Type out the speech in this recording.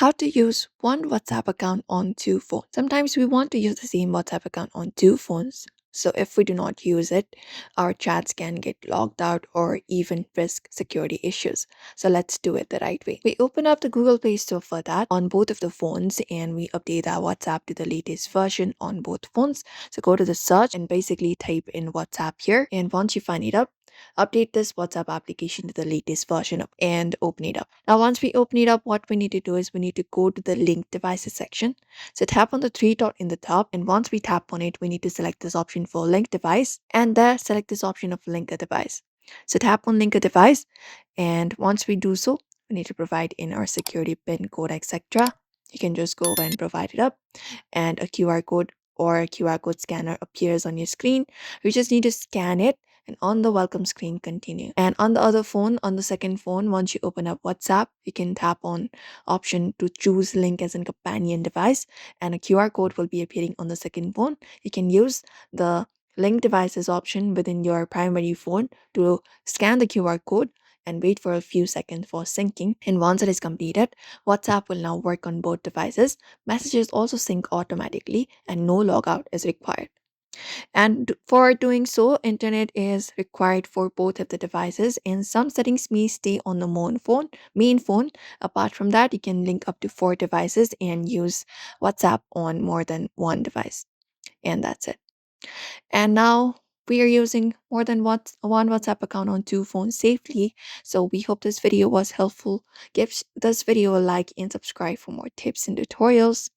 How to use one WhatsApp account on two phones. Sometimes we want to use the same WhatsApp account on two phones. So if we do not use it, our chats can get logged out or even risk security issues. So let's do it the right way. We open up the Google Play Store for that on both of the phones and we update our WhatsApp to the latest version on both phones. So go to the search and basically type in WhatsApp here. And once you find it up, update this WhatsApp application to the latest version and open it up. Now, once we open it up, what we need to do is we need to go to the link devices section. So tap on the three dot in the top, and once we tap on it, we need to select this option for link device, and there select this option of link a device. So tap on link a device, and once we do so, we need to provide in our security pin code, etc. You can just go and provide it up, and a QR code or a QR code scanner appears on your screen. You just need to scan it and on the welcome screen continue. And on the other phone, on the second phone, once you open up WhatsApp, you can tap on option to choose link as a companion device and a QR code will be appearing on the second phone. You can use the link devices option within your primary phone to scan the QR code and wait for a few seconds for syncing. And once it is completed, WhatsApp will now work on both devices. Messages also sync automatically and no logout is required. And for doing so, internet is required for both of the devices, and some settings may stay on the main phone. Apart from that, you can link up to four devices and use WhatsApp on more than one device. And that's it. And now we are using more than one WhatsApp account on two phones safely. So we hope this video was helpful. Give this video a like and subscribe for more tips and tutorials.